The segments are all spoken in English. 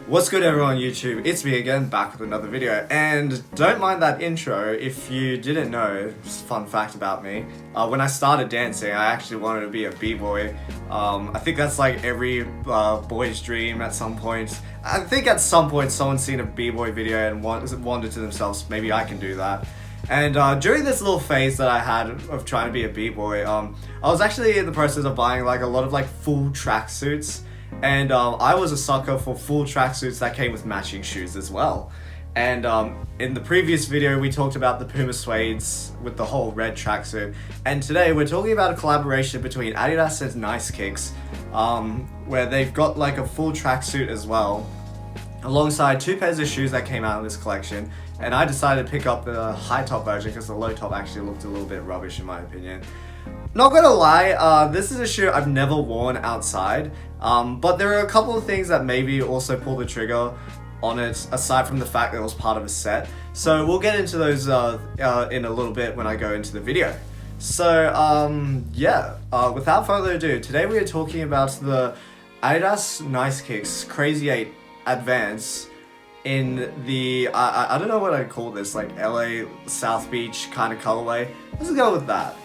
What's good everyone on YouTube, it's me again, back with another video, and don't mind that intro if you didn't know. Fun fact about me, when I started dancing I actually wanted to be a b-boy. I think that's like every boy's dream at some point. I think at some point someone's seen a b-boy video and wondered to themselves, maybe I can do that. And during this little phase that I had of trying to be a b-boy, I was actually in the process of buying like a lot of like full tracksuits. And I was a sucker for full tracksuits that came with matching shoes as well. And in the previous video we talked about the Puma suedes with the whole red tracksuit. And today we're talking about a collaboration between Adidas and Nice Kicks, where they've got like a full tracksuit as well, alongside two pairs of shoes that came out in this collection. And I decided to pick up the high top version because the low top actually looked a little bit rubbish in my opinion. Not gonna lie, this is a shoe I've never worn outside, but there are a couple of things that maybe also pull the trigger on it, aside from the fact that it was part of a set. So we'll get into those in a little bit when I go into the video. So without further ado, today we are talking about the Adidas Nice Kicks Crazy 8 Advance in the, I don't know what I'd call this, like LA South Beach kind of colorway. Let's go with that.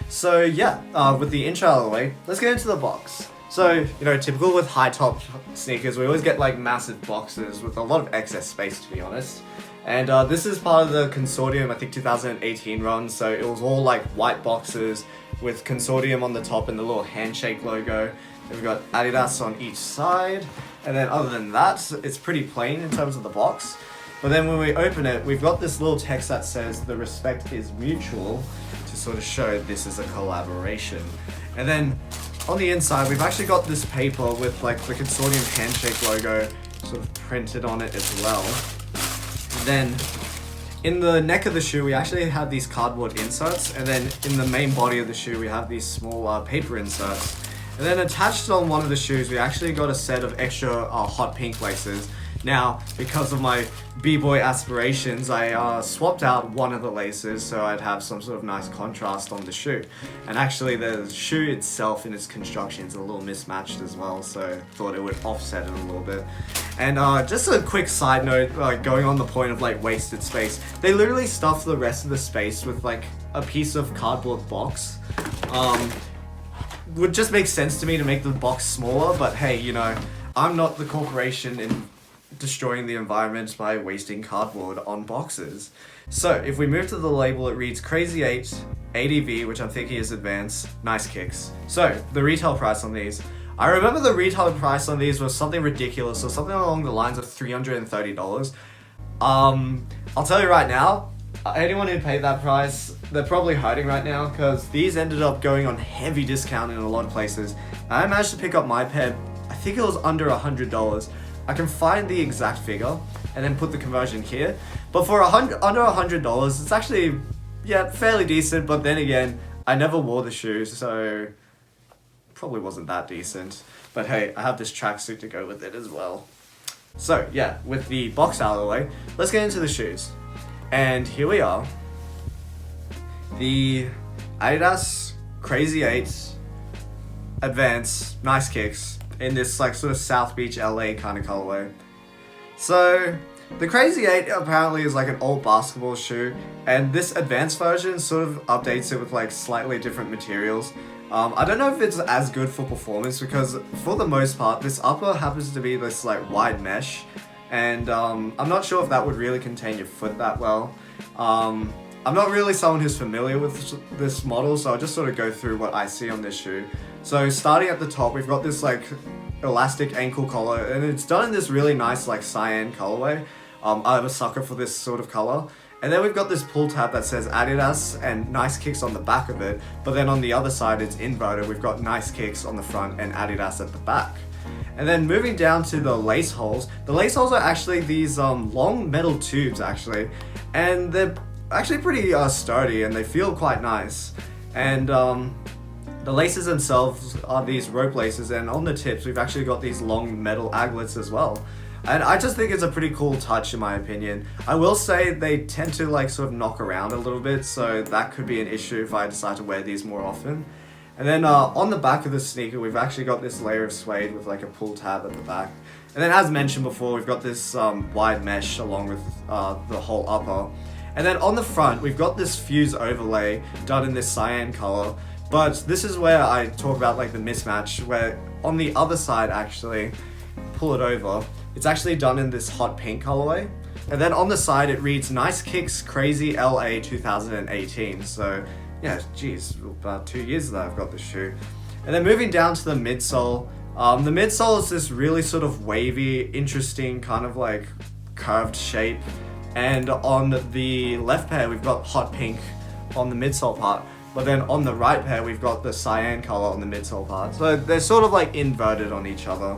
So yeah, with the intro out of the way, let's get into the box. So, you know, typical with high top sneakers, we always get like massive boxes with a lot of excess space, to be honest. And this is part of the Consortium, I think 2018 run, so it was all like white boxes with Consortium on the top and the little handshake logo. And we've got Adidas on each side, and then other than that, it's pretty plain in terms of the box. But then when we open it, we've got this little text that says the respect is mutual, to sort of show this is a collaboration. And then on the inside, we've actually got this paper with like the Consortium handshake logo sort of printed on it as well. And then in the neck of the shoe, we actually have these cardboard inserts, and then in the main body of the shoe, we have these small paper inserts. And then attached on one of the shoes, we actually got a set of extra hot pink laces. Now, because of my b-boy aspirations, I swapped out one of the laces so I'd have some sort of nice contrast on the shoe. And actually the shoe itself in its construction is a little mismatched as well, so thought it would offset it a little bit. And just a quick side note, going on the point of like wasted space, they literally stuffed the rest of the space with like a piece of cardboard box. Would just make sense to me to make the box smaller, but hey, you know, I'm not the corporation in destroying the environment by wasting cardboard on boxes. So if we move to the label, it reads Crazy 8 ADV, which I'm thinking is Advanced Nice Kicks. So the retail price on these, I remember the retail price on these was something ridiculous, or something along the lines of $330. I'll tell you right now, anyone who paid that price, they're probably hurting right now, because these ended up going on heavy discount in a lot of places. I managed to pick up my pair, I think it was under $100. I can find the exact figure and then put the conversion here. But for under $100, it's actually, yeah, fairly decent. But then again, I never wore the shoes, so probably wasn't that decent. But hey, I have this tracksuit to go with it as well. So yeah, with the box out of the way, let's get into the shoes. And here we are. The Adidas Crazy 8 Advance Nice Kicks in this like sort of South Beach LA kind of colorway. So the Crazy 8 apparently is like an old basketball shoe, and this advanced version sort of updates it with like slightly different materials. I don't know if it's as good for performance, because for the most part this upper happens to be this like wide mesh, and I'm not sure if that would really contain your foot that well. I'm not really someone who's familiar with this model, so I'll just sort of go through what I see on this shoe. So starting at the top, we've got this like elastic ankle collar, and it's done in this really nice like cyan colorway. I'm a sucker for this sort of color. And then we've got this pull tab that says Adidas and Nice Kicks on the back of it, but then on the other side it's inverted. We've got Nice Kicks on the front and Adidas at the back. And then moving down to the lace holes. The lace holes are actually these long metal tubes actually, and they're actually pretty sturdy and they feel quite nice. And the laces themselves are these rope laces, and on the tips we've actually got these long metal aglets as well. And I just think it's a pretty cool touch in my opinion. I will say they tend to like sort of knock around a little bit, so that could be an issue if I decide to wear these more often. And then on the back of the sneaker, we've actually got this layer of suede with like a pull tab at the back. And then as mentioned before, we've got this wide mesh along with the whole upper. And then on the front, we've got this fuse overlay done in this cyan color. But this is where I talk about like the mismatch, where on the other side actually, pull it over, it's actually done in this hot pink colorway. And then on the side it reads Nice Kicks Crazy LA 2018. So yeah, geez, about 2 years that I've got this shoe. And then moving down to the midsole. The midsole is this really sort of wavy, interesting kind of like curved shape. And on the left pair we've got hot pink on the midsole part. But then on the right pair we've got the cyan color on the midsole part. So they're sort of like inverted on each other.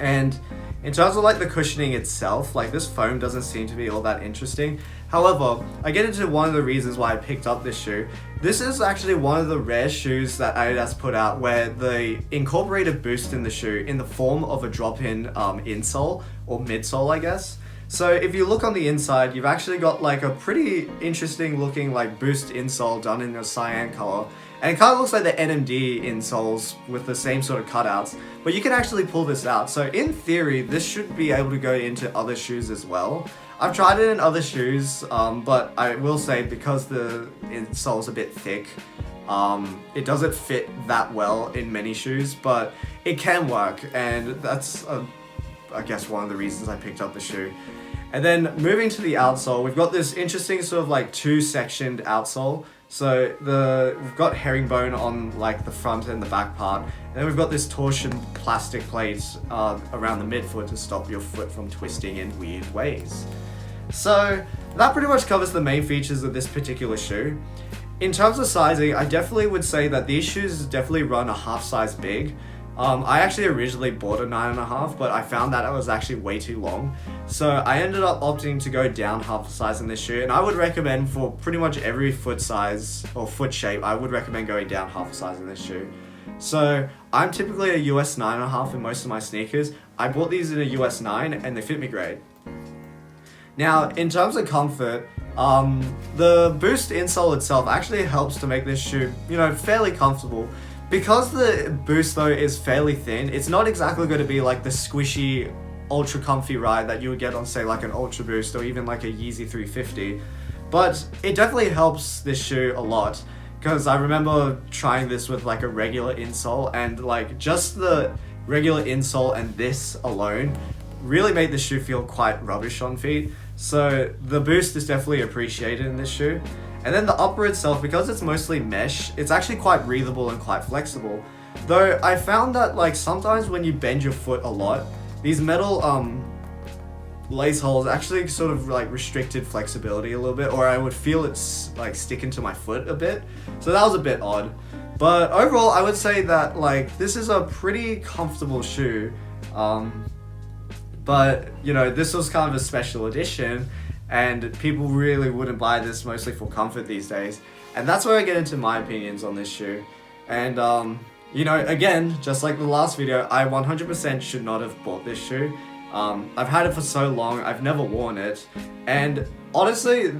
And in terms of like the cushioning itself, like this foam doesn't seem to be all that interesting. However, I get into one of the reasons why I picked up this shoe. This is actually one of the rare shoes that Adidas put out where they incorporated boost in the shoe in the form of a drop-in insole or midsole, I guess. So if you look on the inside, you've actually got like a pretty interesting looking like boost insole done in a cyan color. And it kind of looks like the NMD insoles with the same sort of cutouts, but you can actually pull this out. So in theory, this should be able to go into other shoes as well. I've tried it in other shoes, but I will say because the insole's a bit thick, it doesn't fit that well in many shoes, but it can work, and that's I guess one of the reasons I picked up the shoe. And then moving to the outsole, we've got this interesting sort of like two-sectioned outsole. So we've got herringbone on like the front and the back part, and then we've got this torsion plastic plate around the midfoot to stop your foot from twisting in weird ways. So that pretty much covers the main features of this particular shoe. In terms of sizing, I definitely would say that these shoes definitely run a half size big. I actually originally bought a 9.5, but I found that it was actually way too long. So I ended up opting to go down half a size in this shoe, and I would recommend for pretty much every foot size or foot shape, I would recommend going down half a size in this shoe. So I'm typically a US 9.5 in most of my sneakers. I bought these in a US 9 and they fit me great. Now, in terms of comfort, the Boost insole itself actually helps to make this shoe, fairly comfortable. Because the Boost though is fairly thin, it's not exactly going to be like the squishy, ultra comfy ride that you would get on say like an Ultra Boost or even like a Yeezy 350. But it definitely helps this shoe a lot, because I remember trying this with like a regular insole, and like just the regular insole and this alone really made the shoe feel quite rubbish on feet. So the Boost is definitely appreciated in this shoe. And then the upper itself, because it's mostly mesh, it's actually quite breathable and quite flexible. Though I found that like sometimes when you bend your foot a lot, these metal lace holes actually sort of like restricted flexibility a little bit, or I would feel it's like sticking to my foot a bit. So that was a bit odd. But overall, I would say that like this is a pretty comfortable shoe. But this was kind of a special edition, and people really wouldn't buy this mostly for comfort these days. And that's where I get into my opinions on this shoe. And again, just like the last video, I 100% should not have bought this shoe. I've had it for so long, I've never worn it. And honestly,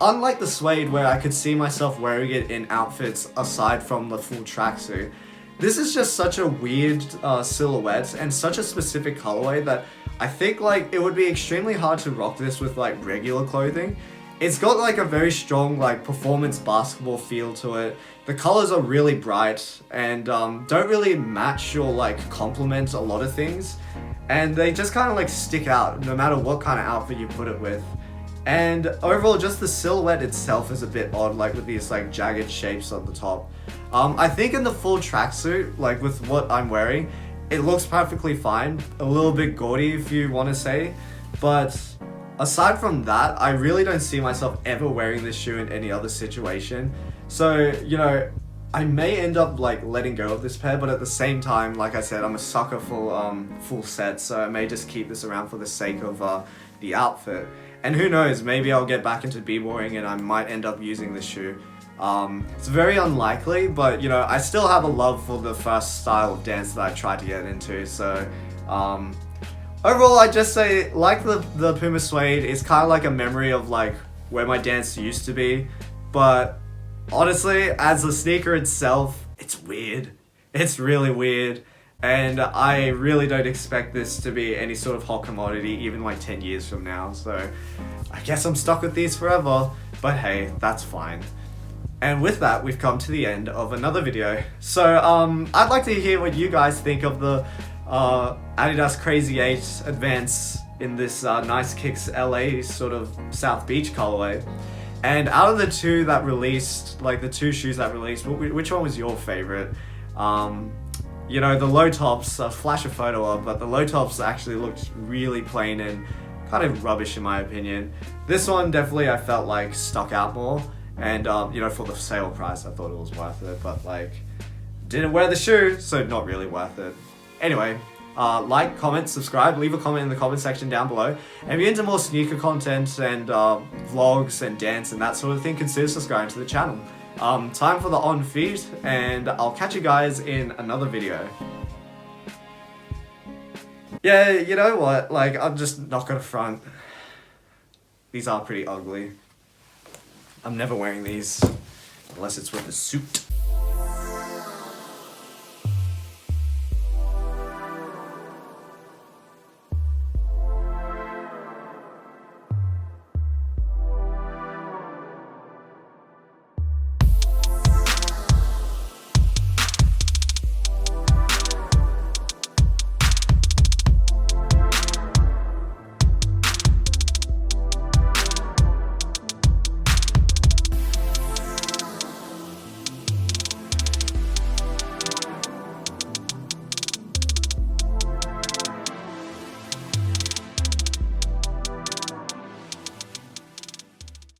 unlike the suede where I could see myself wearing it in outfits aside from the full tracksuit, this is just such a weird silhouette and such a specific colorway that I think like it would be extremely hard to rock this with like regular clothing. It's got like a very strong like performance basketball feel to it. The colors are really bright and don't really match or like complement a lot of things. And they just kind of like stick out no matter what kind of outfit you put it with. And overall, just the silhouette itself is a bit odd, like with these like jagged shapes on the top. I think in the full tracksuit, like with what I'm wearing, it looks perfectly fine. A little bit gaudy if you want to say. But aside from that, I really don't see myself ever wearing this shoe in any other situation. So, I may end up like letting go of this pair, but at the same time, like I said, I'm a sucker for full sets, so I may just keep this around for the sake of the outfit. And who knows, maybe I'll get back into b-boying and I might end up using this shoe. It's very unlikely, but I still have a love for the first style of dance that I tried to get into. So overall, I just say like the Puma suede is kind of like a memory of like where my dance used to be, but honestly, as the sneaker itself, it's weird. It's really weird. And I really don't expect this to be any sort of hot commodity even like 10 years from now. So I guess I'm stuck with these forever. But hey, that's fine. And with that, we've come to the end of another video. So I'd like to hear what you guys think of the Adidas Crazy 8 Advance in this Nice Kicks LA sort of South Beach colorway. And out of the two that released, like the two shoes that released, which one was your favorite? You know, the low tops, flash a photo of, but the low tops actually looked really plain and kind of rubbish in my opinion. This one definitely I felt like stuck out more, and you know, for the sale price I thought it was worth it, but like didn't wear the shoe, so not really worth it. Anyway, like, comment, subscribe, leave a comment in the comment section down below. And if you're into more sneaker content and vlogs and dance and that sort of thing, consider subscribing to the channel. Time for the on feet, and I'll catch you guys in another video. Yeah, you know what, like, I'm just not gonna front. These are pretty ugly. I'm never wearing these unless it's with a suit.